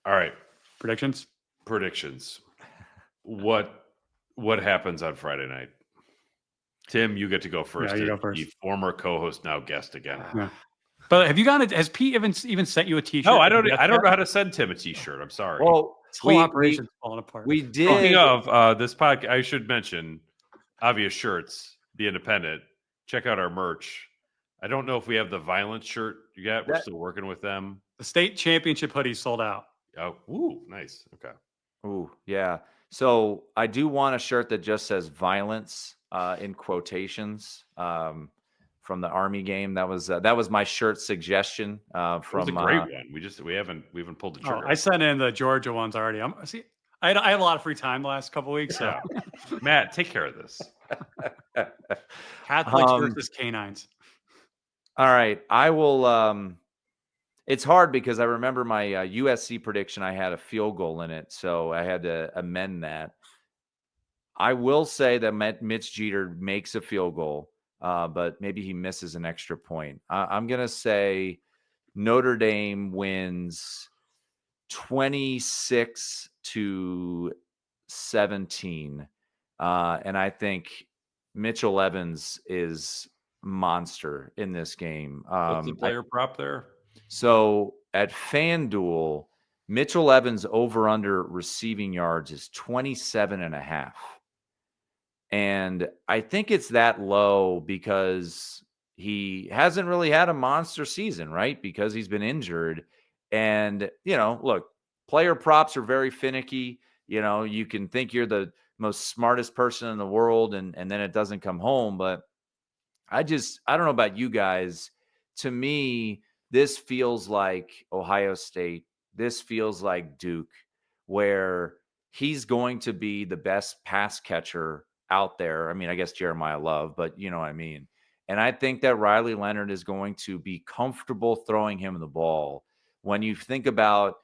All right. Predictions. What happens on Friday night? Tim, you get to go first. Yeah, you go first. The former co-host, now guest again. Yeah. But have you gotten it? Has Pete even sent you a T-shirt? No, I don't know how to send Tim a T-shirt. I'm sorry. Well, this whole operation's falling apart. We did. Speaking of this podcast, I should mention Obvious Shirts, The Independent. Check out our merch. I don't know if we have the Violence shirt yet. We're still working with them. The state championship hoodie sold out. Oh, ooh, nice. Okay. Ooh, yeah. So I do want a shirt that just says violence in quotations from the Army game. That was my shirt suggestion from. It was a great one. We haven't pulled the trigger. I sent in the Georgia ones already. I had a lot of free time the last couple of weeks. So Matt, take care of this. Catholics versus canines. All right, I will. It's hard because I remember my USC prediction. I had a field goal in it, so I had to amend that. I will say that Mitch Jeter makes a field goal, but maybe he misses an extra point. I'm going to say Notre Dame wins 26-17. And I think Mitchell Evans is monster in this game. What's the player prop there? So at FanDuel, Mitchell Evans over under receiving yards is 27.5. And I think it's that low because he hasn't really had a monster season, right? Because he's been injured. And, look, player props are very finicky. You can think you're the most smartest person in the world and then it doesn't come home. But I don't know about you guys. To me, this feels like Ohio State. This feels like Duke, where he's going to be the best pass catcher out there. I mean, I guess Jeremiyah Love, but you know what I mean. And I think that Riley Leonard is going to be comfortable throwing him the ball. When you think about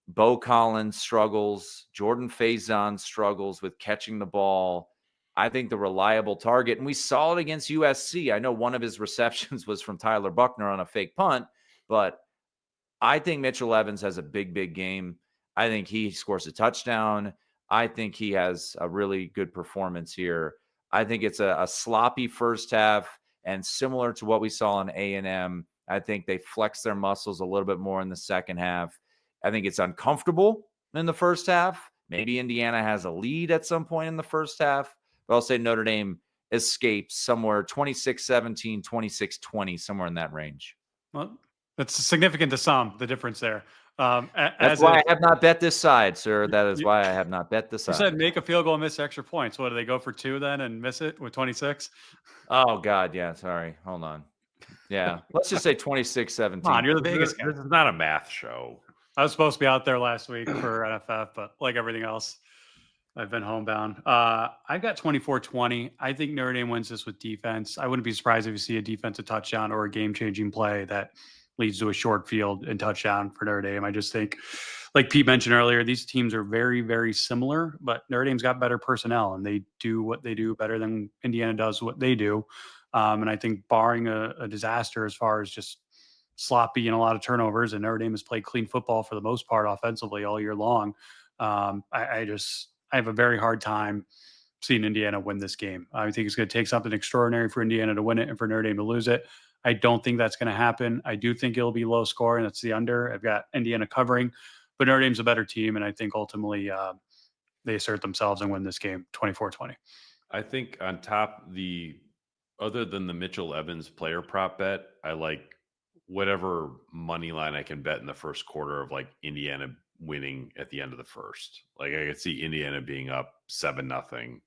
Bo Collins struggles, Jordan Faison struggles with catching the ball, I think the reliable target, and we saw it against USC. I know one of his receptions was from Tyler Buckner on a fake punt, but I think Mitchell Evans has a big game. I think he scores a touchdown. I think he has a really good performance here. I think it's a sloppy first half, and similar to what we saw in A&M, I think they flex their muscles a little bit more in the second half. I think it's uncomfortable in the first half. Maybe Indiana has a lead at some point in the first half, but I'll say Notre Dame escapes somewhere 26-17, 26-20, somewhere in that range. Well, that's significant to some, the difference there. That's why I have not bet this side, sir. That is why I have not bet this side. You said make a field goal and miss extra points. What, do they go for 2 then and miss it with 26? Oh, God, yeah. Sorry. Hold on. Yeah. Let's just say 26-17. Come on, you're the Vegas guy. This is not a math show. I was supposed to be out there last week for NFF, but like everything else, I've been homebound. I've got 24-20. I think Notre Dame wins this with defense. I wouldn't be surprised if you see a defensive touchdown or a game-changing play that leads to a short field and touchdown for Notre Dame. I just think, like Pete mentioned earlier, these teams are very, very similar, but Notre Dame's got better personnel, and they do what they do better than Indiana does what they do. And I think barring a disaster as far as just sloppy and a lot of turnovers, and Notre Dame has played clean football for the most part offensively all year long, I have a very hard time seeing Indiana win this game. I think it's going to take something extraordinary for Indiana to win it and for Notre Dame to lose it. I don't think that's going to happen. I do think it'll be low scoring. That's the under. I've got Indiana covering, but Notre Dame's a better team, and I think ultimately they assert themselves and win this game 24-20. I think on top, other than the Mitchell Evans player prop bet, I like whatever money line I can bet in the first quarter of like Indiana winning at the end of the first. Like I could see Indiana being up 7-0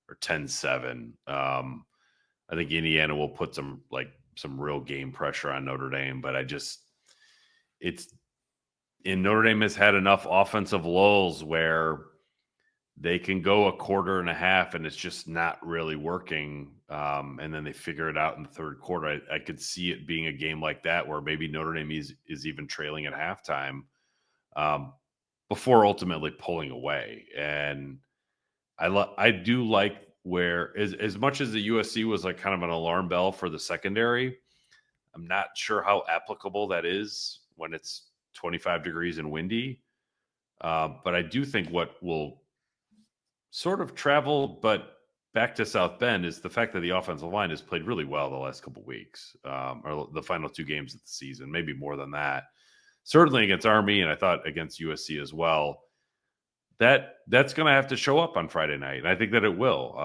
or 10-7. I think Indiana will put some real game pressure on Notre Dame, but Notre Dame has had enough offensive lulls where they can go a quarter and a half and it's just not really working. And then they figure it out in the third quarter. I could see it being a game like that where maybe Notre Dame is even trailing at halftime before ultimately pulling away. And I do like where as much as the USC was like kind of an alarm bell for the secondary, I'm not sure how applicable that is when it's 25 degrees and windy. But I do think what will sort of travel, but back to South Bend, is the fact that the offensive line has played really well the last couple of weeks, or the final 2 games of the season, maybe more than that. Certainly against Army, and I thought against USC as well. That's going to have to show up on Friday night, and I think that it will.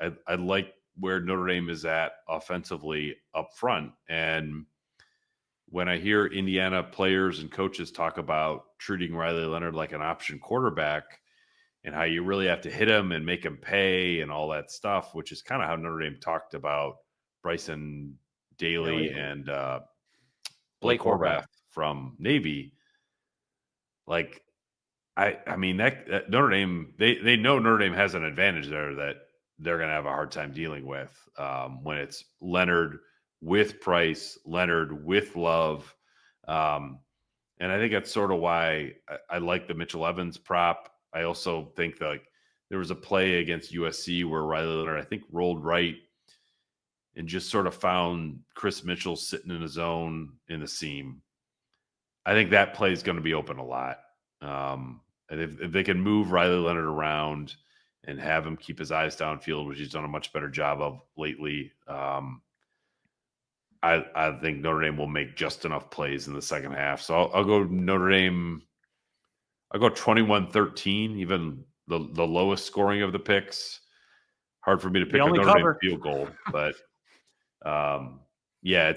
I like where Notre Dame is at offensively up front, and when I hear Indiana players and coaches talk about treating Riley Leonard like an option quarterback and how you really have to hit him and make him pay and all that stuff, which is kind of how Notre Dame talked about Bryson Daly and Blake Horvath from Navy. Like, I mean, that Notre Dame, they know Notre Dame has an advantage there that they're going to have a hard time dealing with when it's Leonard with Price, Leonard with Love. And I think that's sort of why I like the Mitchell Evans prop. I also think that there was a play against USC where Riley Leonard, I think, rolled right and just sort of found Chris Mitchell sitting in his zone in the seam. I think that play is going to be open a lot. And if they can move Riley Leonard around and have him keep his eyes downfield, which he's done a much better job of lately, I think Notre Dame will make just enough plays in the second half. So I'll go Notre Dame. I'll go 21-13, even the lowest scoring of the picks. Hard for me to pick a Notre Dame field goal, but yeah,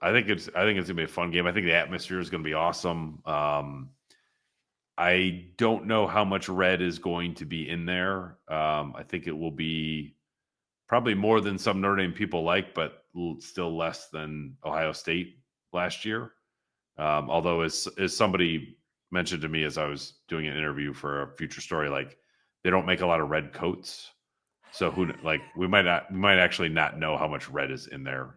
I think it's gonna be a fun game. I think the atmosphere is gonna be awesome. I don't know how much red is going to be in there. I think it will be probably more than some Notre Dame people like, but still less than Ohio State last year. Although, as somebody mentioned to me as I was doing an interview for a future story, like, they don't make a lot of red coats, so we might actually not know how much red is in there